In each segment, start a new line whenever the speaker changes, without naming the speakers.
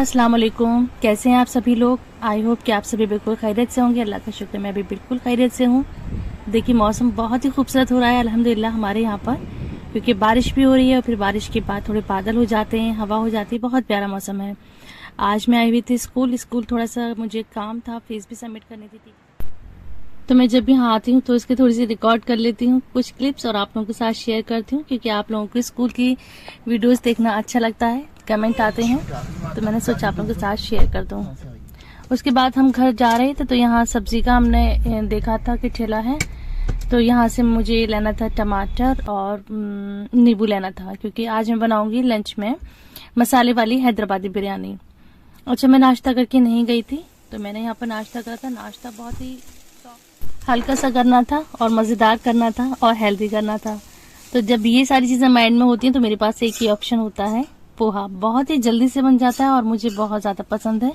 अस्सलाम वालेकुम। कैसे हैं आप सभी लोग। आई होप कि आप सभी बिल्कुल खैरियत से होंगे। अल्लाह का शुक्र मैं भी बिल्कुल खैरियत से हूँ। देखिए मौसम बहुत ही खूबसूरत हो रहा है अल्हम्दुलिल्लाह हमारे यहाँ पर, क्योंकि बारिश भी हो रही है और फिर बारिश के बाद थोड़े बादल हो जाते हैं, हवा हो जाती है, बहुत प्यारा मौसम है। आज मैं आई हुई थी स्कूल थोड़ा सा मुझे काम था, फीस भी सबमिट करनी थी। तो मैं जब यहाँ आती हूँ तो इसके थोड़ी सी रिकॉर्ड कर लेती हूँ कुछ क्लिप्स और आप लोगों के साथ शेयर करती हूँ, क्योंकि आप लोगों को स्कूल की वीडियोस देखना अच्छा लगता है, कमेंट आते हैं, तो मैंने सोचा आप लोगों के साथ शेयर कर दूँ। उसके बाद हम घर जा रहे थे तो यहाँ सब्जी का हमने देखा था कि ठेला है, तो यहाँ से मुझे लेना था टमाटर और नींबू लेना था, क्योंकि आज मैं बनाऊंगी लंच में मसाले वाली हैदराबादी बिरयानी। अच्छा, मैं नाश्ता करके नहीं गई थी, तो मैंने यहाँ पर नाश्ता करा था। नाश्ता बहुत ही हल्का सा करना था और मज़ेदार करना था और हेल्दी करना था। तो जब ये सारी चीज़ें माइंड में होती हैं तो मेरे पास एक ही ऑप्शन होता है, पोहा। बहुत ही जल्दी से बन जाता है और मुझे बहुत ज़्यादा पसंद है।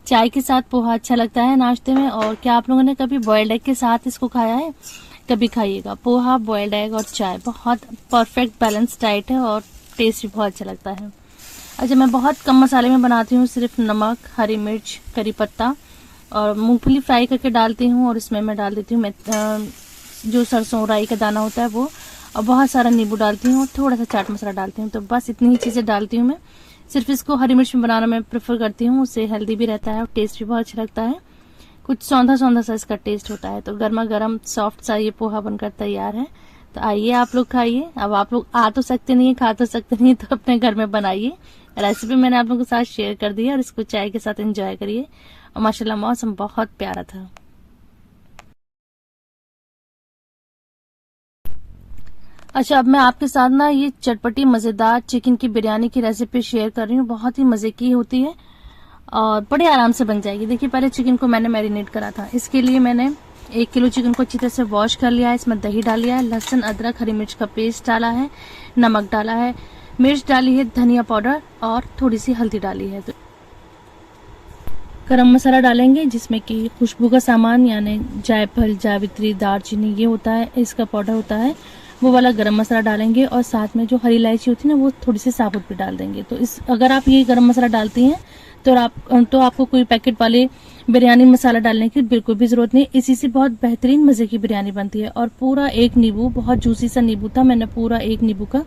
चाय के साथ पोहा अच्छा लगता है नाश्ते में। और क्या आप लोगों ने कभी बॉयल्ड एग के साथ इसको खाया है? कभी खाइएगा। पोहा, बॉयल्ड एग और चाय बहुत परफेक्ट बैलेंस डाइट है और टेस्ट भी बहुत अच्छा लगता है। अच्छा, मैं बहुत कम मसाले में बनाती हूँ, सिर्फ नमक, हरी मिर्च, करी पत्ता और मूंगफली फ्राई करके डालती हूँ, और इसमें मैं डाल देती हूँ जो सरसों राई का दाना होता है वो, और बहुत सारा नींबू डालती हूँ और थोड़ा सा चाट मसाला डालती हूँ। तो बस इतनी ही चीज़ें डालती हूँ मैं। सिर्फ इसको हरी मिर्च में बनाना मैं प्रेफर करती हूँ, उससे हेल्दी भी रहता है और टेस्ट भी बहुत अच्छा लगता है। कुछ सौंधा सौंधा सा इसका टेस्ट होता है। तो गर्मा गर्म सॉफ्ट सा ये पोहा बनकर तैयार है। तो आइए आप लोग खाइए। अब आप लोग आ तो सकते नहीं, खा तो सकते नहीं, तो अपने घर में बनाइए। रेसिपी मैंने आप लोगों के साथ शेयर कर दी है और इसको चाय के साथ एंजॉय करिए। और माशाल्लाह मौसम बहुत प्यारा था। अच्छा, अब मैं आपके साथ ना ये चटपटी मज़ेदार चिकन की बिरयानी की रेसिपी शेयर कर रही हूँ। बहुत ही मज़े की होती है और बड़े आराम से बन जाएगी। देखिए, पहले चिकन को मैंने मैरिनेट करा था। इसके लिए मैंने 1 किलो चिकन को अच्छी तरह से वॉश कर लिया है। इसमें दही डाल लिया है, लहसुन अदरक हरी मिर्च का पेस्ट डाला है, नमक डाला है, मिर्च डाली है, धनिया पाउडर और थोड़ी सी हल्दी डाली है। तो गरम मसाला डालेंगे, जिसमें कि खुशबू का सामान यानी जायफल, जावित्री, दालचीनी ये होता है, इसका पाउडर होता है, वो वाला गरम मसाला डालेंगे। और साथ में जो हरी इलायची होती है ना, वो थोड़ी सी साबुत भी डाल देंगे। तो अगर आप ये गरम मसाला डालती हैं तो आपको कोई पैकेट वाले बिरयानी मसाला डालने की बिल्कुल भी जरूरत नहीं। इसी से बहुत बेहतरीन मजे की बिरयानी बनती है। और पूरा एक नींबू, बहुत जूसी सा नींबू था, मैंने पूरा एक नींबू का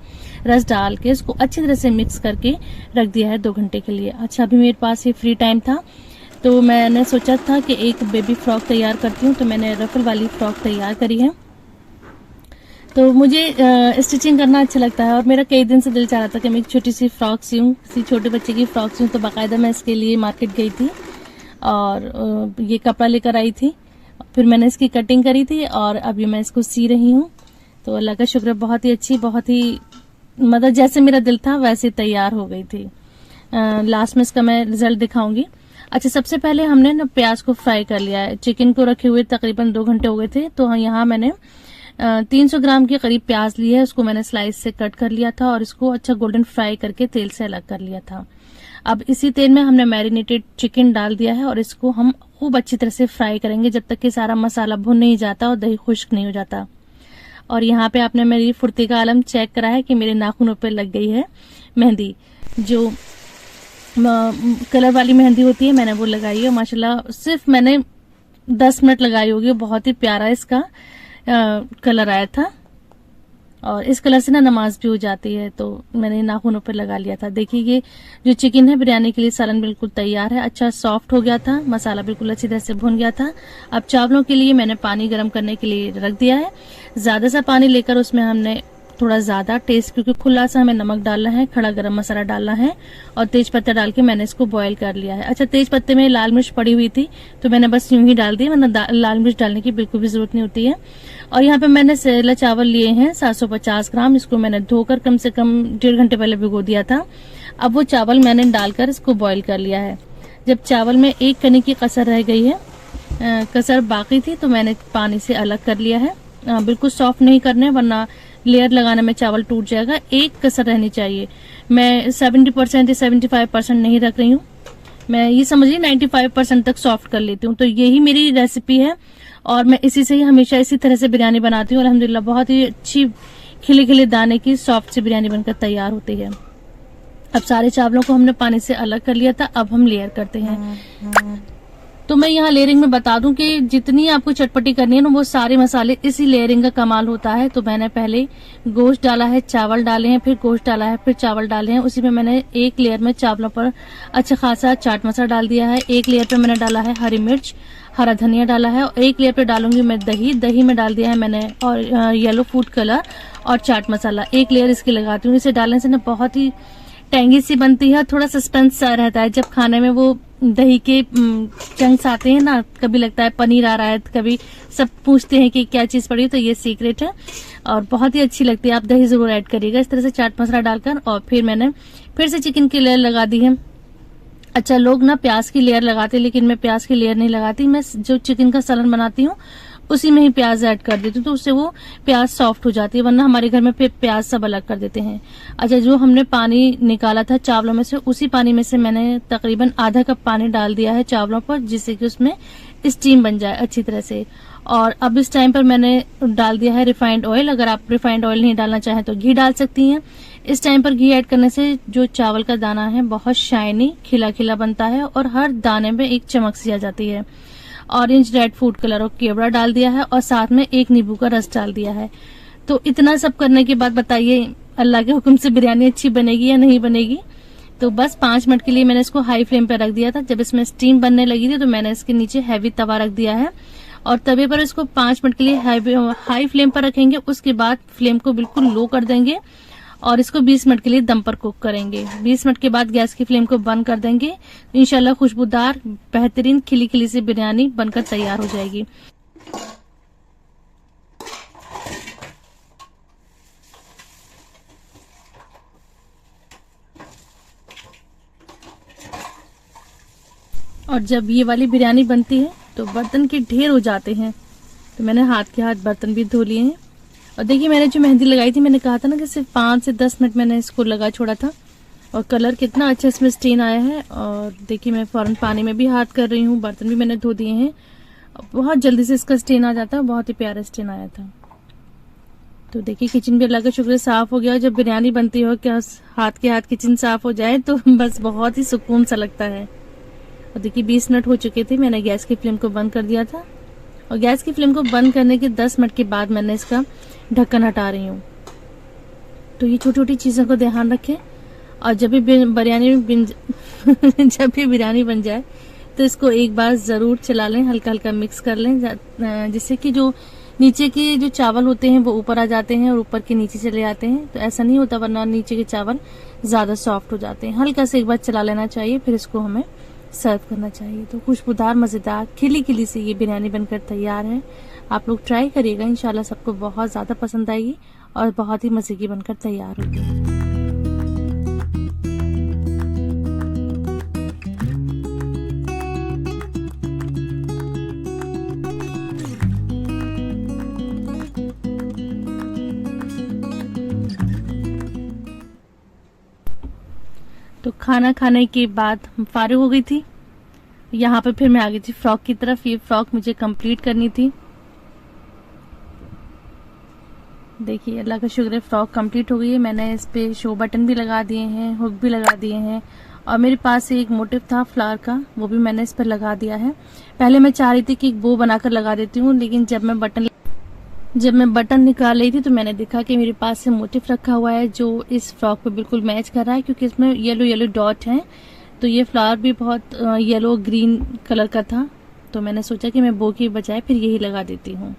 रस डाल के इसको अच्छी तरह से मिक्स करके रख दिया है 2 घंटे के लिए। अच्छा, अभी मेरे पास ये फ्री टाइम था तो मैंने सोचा था कि एक बेबी फ्रॉक तैयार करती हूँ, तो मैंने रफल वाली फ्रॉक तैयार करी है। तो मुझे स्टिचिंग करना अच्छा लगता है और मेरा कई दिन से दिल चाह रहा था कि मैं एक छोटी सी फ्रॉक सीऊँ, किसी छोटे बच्चे की फ्रॉक सीऊँ। तो बाकायदा मैं इसके लिए मार्केट गई थी और ये कपड़ा लेकर आई थी, फिर मैंने इसकी कटिंग करी थी और अभी मैं इसको सी रही हूँ। तो अल्लाह का शुक्र, बहुत ही अच्छी, बहुत ही मतलब जैसे मेरा दिल था वैसे तैयार हो गई थी। लास्ट में इसका मैं रिजल्ट दिखाऊंगी। अच्छा, सबसे पहले हमने ना प्याज को फ्राई कर लिया है। चिकन को रखे हुए तकरीबन 2 घंटे हो गए थे, तो यहाँ मैंने 300 ग्राम के करीब प्याज ली है, उसको मैंने स्लाइस से कट कर लिया था और इसको अच्छा गोल्डन फ्राई करके तेल से अलग कर लिया था। अब इसी तेल में हमने मैरिनेटेड चिकन डाल दिया है और इसको हम खूब अच्छी तरह से फ्राई करेंगे जब तक कि सारा मसाला भुन नहीं जाता और दही खुश्क नहीं हो जाता। और यहाँ पे आपने मेरी फुर्ती का आलम चेक करा है कि मेरे नाखूनों पे लग गई है मेहंदी, जो कलर वाली मेहंदी होती है, मैंने वो लगाई है। माशाल्लाह सिर्फ मैंने 10 मिनट लगाई होगी, बहुत ही प्यारा इसका कलर आया था। और इस कलर से ना नमाज भी हो जाती है, तो मैंने नाखूनों पर लगा लिया था। देखिए, ये जो चिकन है बिरयानी के लिए सालन बिल्कुल तैयार है। अच्छा सॉफ्ट हो गया था, मसाला बिल्कुल अच्छी तरह से भुन गया था। अब चावलों के लिए मैंने पानी गर्म करने के लिए रख दिया है। ज्यादा सा पानी लेकर उसमें हमने थोड़ा ज्यादा टेस्ट, क्योंकि खुला सा हमें नमक डालना है, खड़ा गरम मसाला डालना है और तेज पत्ता डाल के मैंने इसको बॉईल कर लिया है। अच्छा, तेज पत्ते में लाल मिर्च पड़ी हुई थी तो मैंने बस यूं ही डाल दी, वरना लाल मिर्च डालने की बिल्कुल भी जरूरत नहीं होती है। और यहाँ पे मैंने सेला चावल लिए हैं 750 ग्राम, इसको मैंने धोकर कम से कम 1.5 घंटे पहले भिगो दिया था। अब वो चावल मैंने डालकर इसको बॉईल कर लिया है। जब चावल में एक कनी की कसर रह गई है, कसर बाकी थी, तो मैंने पानी से अलग कर लिया है। बिल्कुल सॉफ्ट नहीं करने, वरना लेयर लगाने में चावल टूट जाएगा। एक कसर रहनी चाहिए। मैं 70% या 75% नहीं रख रही हूँ, मैं ये समझिए 95% तक सॉफ्ट कर लेती हूँ। तो यही मेरी रेसिपी है और मैं इसी से ही हमेशा इसी तरह से बिरयानी बनाती हूँ। अल्हम्दुलिल्लाह बहुत ही अच्छी खिले खिले दाने की सॉफ्ट सी बिरयानी बनकर तैयार होती है। अब सारे चावलों को हमने पानी से अलग कर लिया था, अब हम लेयर करते हैं। तो मैं यहाँ लेयरिंग में बता दूं कि जितनी आपको चटपटी करनी है ना, वो सारे मसाले इसी लेयरिंग का कमाल होता है। तो मैंने पहले गोश्त डाला है, चावल डाले हैं, फिर गोश्त डाला है, फिर चावल डाले हैं। उसी में मैंने एक लेयर में चावलों पर अच्छा खासा चाट मसाला डाल दिया है। एक लेयर पे मैंने डाला है हरी मिर्च, हरा धनिया डाला है, और एक लेयर पे डालूंगी मैं दही में डाल दिया है मैंने और येलो फूड कलर और चाट मसाला। एक लेयर इसकी लगाती हूँ। इसे डालने से ना बहुत ही टेंगी सी बनती है, थोड़ा सस्पेंस सा रहता है। जब खाने में वो दही के चंक्स आते हैं ना, कभी लगता है पनीर आ रहा है, कभी सब पूछते हैं कि क्या चीज पड़ी, तो ये सीक्रेट है और बहुत ही अच्छी लगती है। आप दही जरूर ऐड करिएगा इस तरह से चाट मसाला डालकर। और फिर मैंने फिर से चिकन की लेयर लगा दी है। अच्छा, लोग ना प्याज की लेयर लगाते, लेकिन मैं प्याज की लेयर नहीं लगाती। मैं जो चिकन का सालन बनाती हूँ उसी में ही प्याज ऐड कर देती हूँ, तो उससे वो प्याज सॉफ्ट हो जाती है, वरना हमारे घर में फिर प्याज सब अलग कर देते हैं। अच्छा, जो हमने पानी निकाला था चावलों में से, उसी पानी में से मैंने तकरीबन आधा कप पानी डाल दिया है चावलों पर, जिससे कि उसमें स्टीम बन जाए अच्छी तरह से। और अब इस टाइम पर मैंने डाल दिया है रिफाइंड ऑयल। अगर आप रिफाइंड ऑयल नहीं डालना चाहें तो घी डाल सकती हैं। इस टाइम पर घी ऐड करने से जो चावल का दाना है बहुत शाइनी खिला खिला बनता है और हर दाने में एक चमक सी आ जाती है। ऑरेंज रेड फूड कलर और केवड़ा डाल दिया है और साथ में एक नींबू का रस डाल दिया है। तो इतना सब करने के बाद बताइए अल्लाह के हुक्म से बिरयानी अच्छी बनेगी या नहीं बनेगी। तो बस 5 मिनट के लिए मैंने इसको हाई फ्लेम पर रख दिया था। जब इसमें स्टीम बनने लगी थी तो मैंने इसके नीचे हैवी तवा रख दिया है और तवे पर इसको 5 मिनट के लिए हाई फ्लेम पर रखेंगे। उसके बाद फ्लेम को बिल्कुल लो कर देंगे और इसको 20 मिनट के लिए दम पर कुक करेंगे। 20 मिनट के बाद गैस की फ्लेम को बंद कर देंगे। इंशाल्लाह खुशबूदार बेहतरीन खिली खिली सी बिरयानी बनकर तैयार हो जाएगी। और जब ये वाली बिरयानी बनती है तो बर्तन के ढेर हो जाते हैं, तो मैंने हाथ के हाथ बर्तन भी धो लिए हैं। और देखिए, मैंने जो मेहंदी लगाई थी, मैंने कहा था ना कि सिर्फ 5 से 10 मिनट मैंने इसको लगा छोड़ा था और कलर कितना अच्छा इसमें स्टेन आया है। और देखिए, मैं फौरन पानी में भी हाथ कर रही हूँ, बर्तन भी मैंने धो दिए हैं। बहुत जल्दी से इसका स्टेन आ जाता है, बहुत ही प्यारा स्टेन आया था। तो देखिए, किचन भी अल्लाह का शुक्र साफ हो गया। जब बिरयानी बनती हो क्या हाथ के हाथ किचन साफ हो जाए तो बस बहुत ही सुकून सा लगता है। और देखिए, 20 मिनट हो चुके थे, मैंने गैस की फ्लेम को बंद कर दिया था और गैस की फ्लेम को बंद करने के 10 मिनट के बाद मैंने इसका ढक्कन हटा रही हूँ। तो ये छोटी छोटी चीजों को ध्यान रखें और जब भी बिरयानी बन जाए तो इसको एक बार जरूर चला लें, हल्का हल्का मिक्स कर लें, जिससे कि जो नीचे के जो चावल होते हैं वो ऊपर आ जाते हैं और ऊपर के नीचे चले जाते हैं। तो ऐसा नहीं होता, वरना नीचे के चावल ज्यादा सॉफ्ट हो जाते हैं। हल्का से एक बार चला लेना चाहिए, फिर इसको हमें सर्व करना चाहिए। तो खुशबूदार मजेदार खिली खिली से ये बिरयानी बनकर तैयार है। आप लोग ट्राई करिएगा, इंशाल्लाह सबको बहुत ज्यादा पसंद आएगी और बहुत ही मजे की बनकर तैयार होगी। तो खाना खाने के बाद हम फारिग हो गई थी। यहाँ पे फिर मैं आ गई थी फ्रॉक की तरफ। ये फ्रॉक मुझे कंप्लीट करनी थी। देखिए, अल्लाह का शुक्र है, फ्रॉक कंप्लीट हो गई है। मैंने इस पे शो बटन भी लगा दिए हैं, हुक भी लगा दिए हैं और मेरे पास एक मोटिव था फ्लावर का, वो भी मैंने इस पर लगा दिया है। पहले मैं चाह रही थी कि एक बो बनाकर लगा देती हूँ, लेकिन जब मैं बटन निकाल रही थी तो मैंने देखा कि मेरे पास से मोटिव रखा हुआ है जो इस फ्रॉक पे बिल्कुल मैच कर रहा है, क्योंकि इसमें येलो येलो डॉट हैं। तो ये फ्लावर भी बहुत येलो ग्रीन कलर का था, तो मैंने सोचा कि मैं बो की बजाय फिर यही लगा देती हूँ।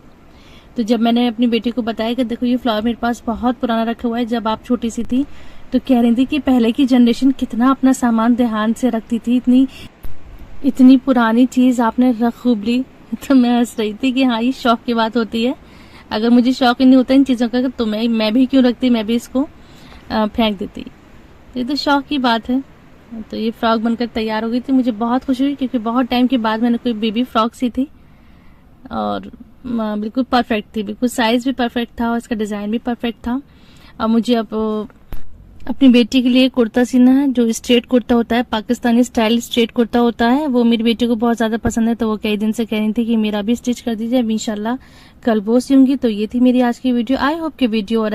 तो जब मैंने अपनी बेटी को बताया कि देखो ये फ्लावर मेरे पास बहुत पुराना रखा हुआ है, जब आप छोटी सी थी, तो कह रही थी कि पहले की जनरेशन कितना अपना सामान ध्यान से रखती थी, इतनी पुरानी चीज आपने रख खूब ली। तो मैं हंस रही थी कि हाँ, ये शौक की बात होती है। अगर मुझे शौक ही नहीं होता इन चीजों का तो मैं भी क्यों रखती, मैं भी इसको फेंक देती। तो ये तो शौक की बात है। तो ये फ्रॉक बनकर तैयार हो गई थी। मुझे बहुत खुशी हुई क्योंकि बहुत टाइम के बाद मैंने कोई बेबी फ्रॉक सी थी और बिल्कुल परफेक्ट थी, बिल्कुल साइज भी परफेक्ट था और इसका डिजाइन भी परफेक्ट था। अब मुझे अपनी बेटी के लिए कुर्ता सीना है, जो स्ट्रेट कुर्ता होता है, पाकिस्तानी स्टाइल स्ट्रेट कुर्ता होता है। वो मेरी बेटी को बहुत ज्यादा पसंद है, तो वो कई दिन से कह रही थी कि मेरा भी स्टिच कर दीजिए। अब इंशाल्लाह कल वो सीऊंगी। तो ये थी मेरी आज की वीडियो। आई होप कि वीडियो और